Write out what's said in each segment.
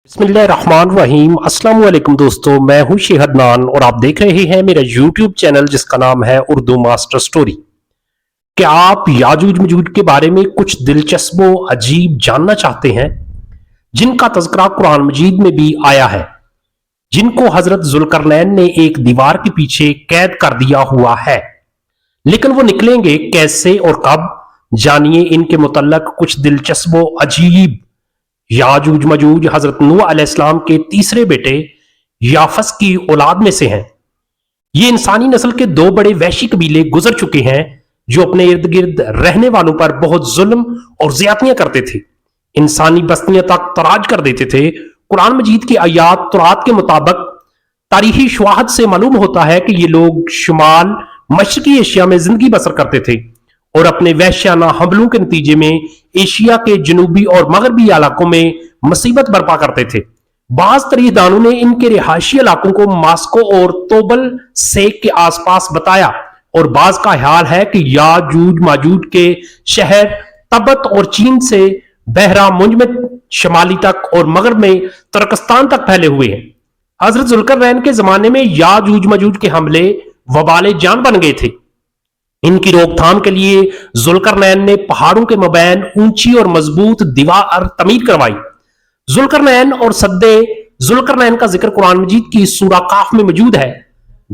बिस्मिल्लाहिर्रहमानिर्रहीम। अस्सलाम वालेकुम दोस्तों, मैं हूं शेह अदनान और आप देख रहे हैं मेरा यूट्यूब चैनल जिसका नाम है उर्दू मास्टर स्टोरी। क्या आप याजूज मजूज के बारे में कुछ दिलचस्प व अजीब जानना चाहते हैं जिनका तज़किरा कुरान मजीद में भी आया है, जिनको हजरत जुल्करनैन ने एक दीवार के पीछे कैद कर दिया हुआ है, लेकिन वो निकलेंगे कैसे और कब? जानिए इनके मुतल्लक कुछ दिलचस्प व अजीब। याजूज मजूज हजरत नूह अलैहिस्सलाम के तीसरे बेटे याफस की औलाद में से हैं। ये इंसानी नस्ल के दो बड़े वहशी कबीले गुजर चुके हैं जो अपने इर्द गिर्द रहने वालों पर बहुत जुल्म और ज्यादतियां करते थे, इंसानी बस्तियां तक तराज कर देते थे। कुरान मजीद की आयात तुरात के मुताबिक तारीखी शवाहद से मालूम होता है कि ये लोग शुमाल मशरकी एशिया में जिंदगी बसर करते थे और अपने वहशियाना हमलों के नतीजे में एशिया के जनूबी और मगरबी इलाकों में मुसीबत बर्पा करते थे। बाज तारीखदानों ने इनके रिहायशी इलाकों को मास्को और तोबल सेक के आसपास बताया और बाज का ख्याल है कि याजूज माजूज के शहर तबत और चीन से बहरा मुंज में शमाली तक और मगरब में तुर्कस्तान तक फैले हुए हैं। हजरत जुल्करनैन के जमाने में याजूज मजूज के हमले वबाले जान बन गए थे। इनकी रोकथाम के लिए जुल्करनैन ने पहाड़ों के मबैन ऊंची और मजबूत दीवार तमीर करवाई। जुल्करनैन और सद्दे जुल्करनैन का जिक्र कुरान मजीद की सूरा काफ में मौजूद है।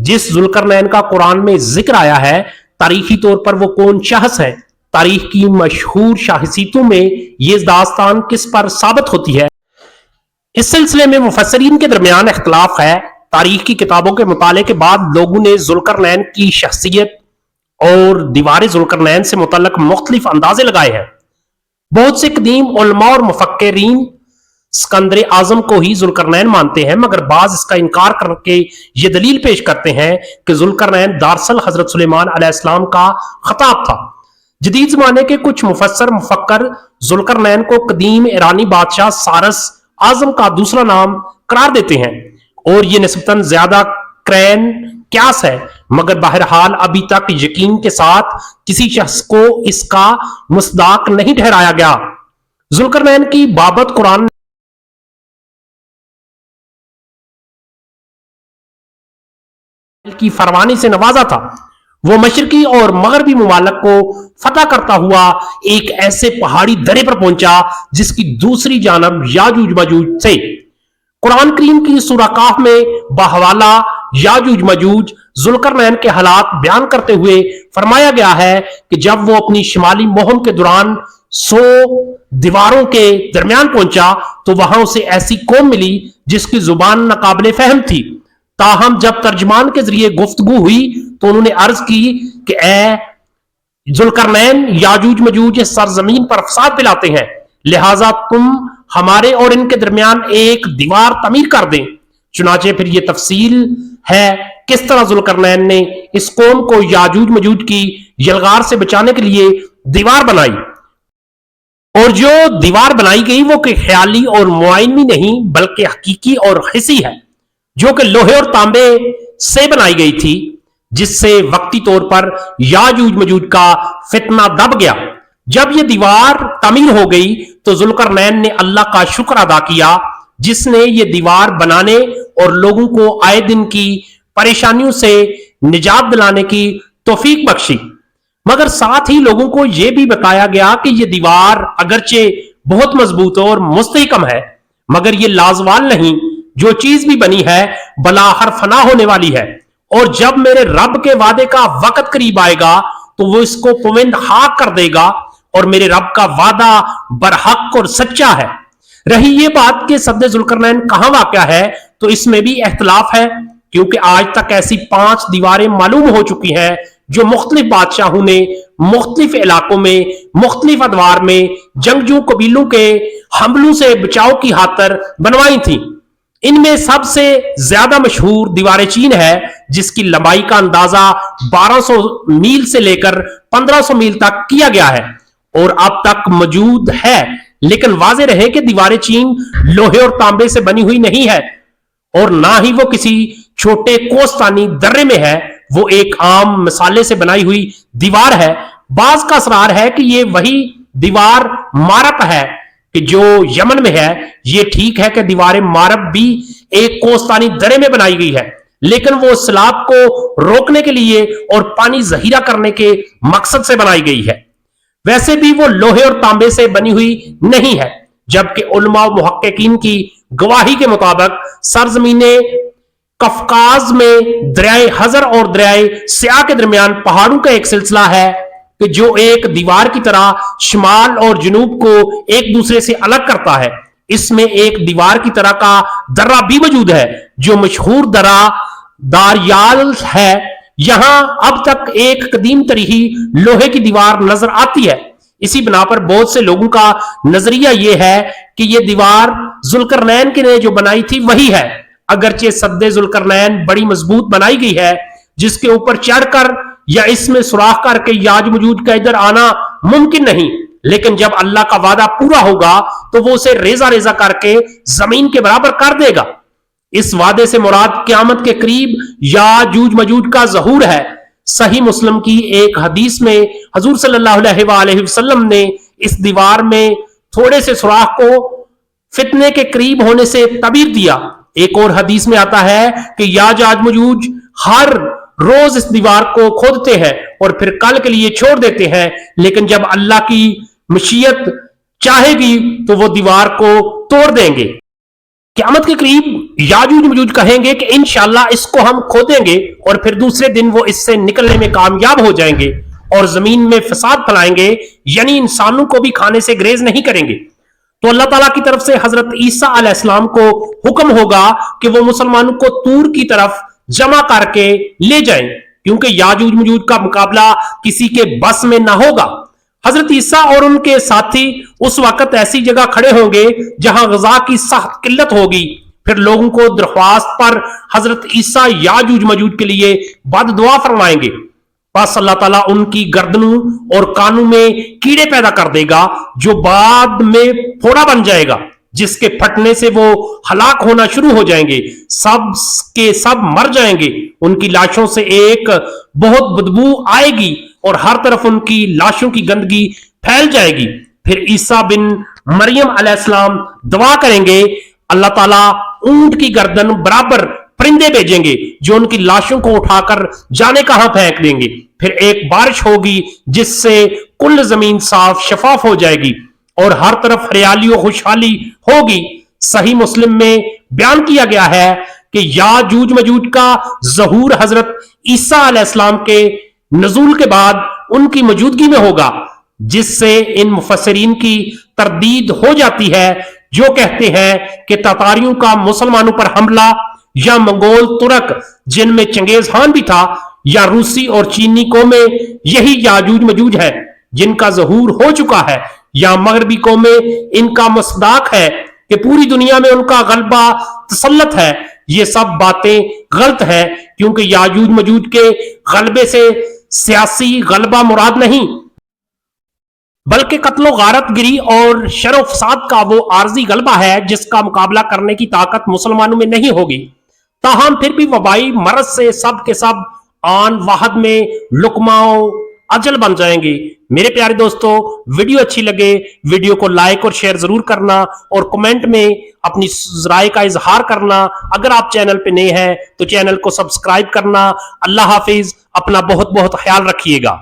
जिस जुल्करनैन का कुरान में जिक्र आया है, तारीखी तौर पर वो कौन शख्स है? तारीख की मशहूर शाहिसीतों में ये दास्तान किस पर साबित होती है? इस सिलसिले में मुफस्सरीन के दरमियान इख्तिलाफ है। तारीख की किताबों के मुताले के बाद लोगों ने जुल्करनैन की शख्सियत और दीवार जुल्करनैन से मुतल्लक मुख्तलिफ अंदाजे लगाए हैं। बहुत से कदीम उलमा और मुफक्किरीन सिकंदर आजम को ही जुल्करनैन मानते हैं, मगर बाज इसका इनकार करके ये दलील पेश करते हैं कि जुल्करनैन दरअसल हजरत सुलेमान अलैहिस्सलाम का खिताब था। जदीद जमाने के कुछ मुफस्सर मुफक्कर जुल्करनैन को कदीम ईरानी बादशाह सारस आजम का दूसरा नाम करार देते हैं और ये निस्बतन ज्यादा क्रैन क्यास है, मगर बहरहाल अभी तक यकीन के साथ किसी शख्स को इसका मुस्दाक नहीं ठहराया गया। जुल्करनैन की बाबत कुरान की फरमानी से नवाजा था। वो मशरकी और मगरबी मुमालिक को फतह करता हुआ एक ऐसे पहाड़ी दरे पर पहुंचा जिसकी दूसरी जानब याजूज मजूज थे। कुरान करीम की सूरा काफ में बहवाला याजूज मजूज जुल्करनैन के हालात बयान करते हुए फरमाया गया है कि जब वो अपनी शिमाली मुहिम के दौरान 100 दीवारों के दरमियान पहुंचा तो वहां उसे ऐसी कौम मिली जिसकी जुबान नाकाबिले फहम थी। ताहम जब तर्जमान के जरिए गुफ्तगू हुई तो उन्होंने अर्ज की कि ए जुल्करनैन, याजूज मजूज इस सरजमीन पर फसाद फैलाते हैं, लिहाजा तुम हमारे और इनके दरमियान एक दीवार तमीर कर दें। चुनाचे फिर यह तफसील है किस तरह जुल्करनैन ने इस कौम को याजूज मजूज की यलगार से बचाने के लिए दीवार बनाई, और जो दीवार बनाई गई वो कि ख्याली और मुआयनी नहीं बल्कि हकीकी और हिस्सी है, जो कि लोहे और तांबे से बनाई गई थी, जिससे वक्ती तौर पर याजूज मजूज का फितना दब गया। जब यह दीवार तमीर हो गई तो जुल्करनैन ने अल्लाह का शुक्र अदा किया जिसने ये दीवार बनाने और लोगों को आए दिन की परेशानियों से निजात दिलाने की तौफीक बख्शी, मगर साथ ही लोगों को यह भी बताया गया कि यह दीवार अगरचे बहुत मजबूत और मुस्तहकम है, मगर यह लाजवाल नहीं। जो चीज भी बनी है बलाहर फना होने वाली है, और जब मेरे रब के वादे का वक्त करीब आएगा तो वो इसको पुविंद खाक कर देगा, और मेरे रब का वादा बरहक और सच्चा है। रही ये बात कि सद्दे जुल्करनैन कहां वाक़या है, तो इसमें भी इख्तिलाफ है, क्योंकि आज तक ऐसी 5 दीवारें मालूम हो चुकी हैं जो मुख्तलिफ बादशाहों ने मुख्तलिफ इलाकों में मुख्तलिफ अदवार में जंगजू कबीलों के हमलों से बचाव की खातिर बनवाई थी। इनमें सबसे ज्यादा मशहूर दीवार चीन है, जिसकी लंबाई का अंदाजा 1200 मील से लेकर 1500 मील तक किया गया है और अब तक मौजूद है। लेकिन वाज़ेह रहे कि दीवार चीन लोहे और तांबे से बनी हुई नहीं है और ना ही वो किसी छोटे कोस्तानी दर्रे में है, वो एक आम मसाले से बनाई हुई दीवार है। बाज का असरार है कि ये वही दीवार मारक है कि जो यमन में है ये ठीक है कि दीवार मारब भी एक कोस्तानी दरे में बनाई गई है, लेकिन वो सैलाब को रोकने के लिए और पानी जहीरा करने के मकसद से बनाई गई है। वैसे भी वो लोहे और तांबे से बनी हुई नहीं है, जबकि उलमा और मुहक्किकीन की गवाही के मुताबिक सरजमीने कफकाज में दरियाए हजर और दरियाए सिया के दरमियान पहाड़ों का एक सिलसिला है कि जो एक दीवार की तरह शिमाल और जनूब को एक दूसरे से अलग करता है। इसमें एक दीवार की तरह का दर्रा भी मौजूद है जो मशहूर दर्रा दारियाल है। यहां अब तक एक कदीम तरीही लोहे की दीवार नजर आती है। इसी बिना पर बहुत से लोगों का नजरिया यह है कि यह दीवार जुल्करनैन के ने जो बनाई थी वही है, अगरचे सद्दे जुल्करनैन बड़ी मजबूत बनाई गई है जिसके ऊपर चढ़कर या इसमें सुराख करके याज मजूद का इधर आना मुमकिन नहीं, लेकिन जब अल्लाह का वादा पूरा होगा तो वो उसे रेजा रेजा करके जमीन के बराबर कर देगा। इस वादे से मुराद क्यामत के करीब याजूज मजूज का ज़हूर है। सही मुस्लिम की एक हदीस में हजूर सल्लल्लाहु अलैहि वसल्लम ने इस दीवार में थोड़े से सुराख को फितने के करीब होने से तबीर दिया। एक और हदीस में आता है कि याजूज मजूज हर रोज इस दीवार को खोदते हैं और फिर कल के लिए छोड़ देते हैं, लेकिन जब अल्लाह की मशीयत चाहेगी तो वो दीवार को तोड़ देंगे। क़यामत के करीब याजूज मजूज कहेंगे कि इंशाअल्लाह इसको हम खोदेंगे और फिर दूसरे दिन वो इससे निकलने में कामयाब हो जाएंगे और जमीन में फसाद फैलाएंगे, यानी इंसानों को भी खाने से ग्रेज नहीं करेंगे। तो अल्लाह ताला की तरफ से हजरत ईसा अलैहिस्सलाम को हुक्म होगा कि वो मुसलमानों को तूर की तरफ जमा करके ले जाएं, क्योंकि याजूज मजूज का मुकाबला किसी के बस में ना होगा। हजरत ईसा और उनके साथी उस वक्त ऐसी जगह खड़े होंगे जहां ग़िज़ा की सख्त किल्लत होगी। फिर लोगों को दरख्वास्त पर हजरत ईसा याजूज मजूज के लिए बददुआ फरमाएंगे। बस अल्लाह ताला उनकी गर्दनों और कानों में कीड़े पैदा कर देगा जो बाद में फोड़ा बन जाएगा, जिसके फटने से वो हलाक होना शुरू हो जाएंगे। सब के सब मर जाएंगे। उनकी लाशों से एक बहुत बदबू आएगी और हर तरफ उनकी लाशों की गंदगी फैल जाएगी। फिर ईसा बिन मरियम अलैहिस्सलाम दुआ करेंगे, अल्लाह ताला ऊंट की गर्दन बराबर परिंदे भेजेंगे जो उनकी लाशों को उठाकर जाने कहां फेंक देंगे। फिर एक बारिश होगी जिससे कुल जमीन साफ शफाफ हो जाएगी और हर तरफ हरियाली और खुशहाली होगी। सही मुस्लिम में बयान किया गया है कि याजूज मजूज का ज़हूर हजरत ईसा अलैहिस्सलाम के नज़ूल के बाद उनकी मौजूदगी में होगा, जिससे इन मुफस्सिरीन की तरदीद हो जाती है जो कहते हैं कि तातारियों का मुसलमानों पर हमला या मंगोल तुर्क जिनमें चंगेज खान भी था या रूसी और चीनी कौमें यही याजूज मजूज है जिनका ज़हूर हो चुका है, या मगरबी कौमें इनका मसदाक है कि पूरी दुनिया में उनका गलबा तसल्लत है। ये सब बातें गलत है, क्योंकि याजूज मजूज के गलबे से सियासी गलबा मुराद नहीं बल्कि कत्लो गारत गिरी और शर फसाद का वो आर्जी गलबा है जिसका मुकाबला करने की ताकत मुसलमानों में नहीं होगी। ताहम फिर भी वबाई मरज से सब के सब आन वाहद में लुकमाओ अजल बन जाएंगे। मेरे प्यारे दोस्तों, वीडियो अच्छी लगे वीडियो को लाइक और शेयर जरूर करना और कमेंट में अपनी राय का इजहार करना। अगर आप चैनल पे नए हैं तो चैनल को सब्सक्राइब करना। अल्लाह हाफिज, अपना बहुत बहुत ख्याल रखिएगा।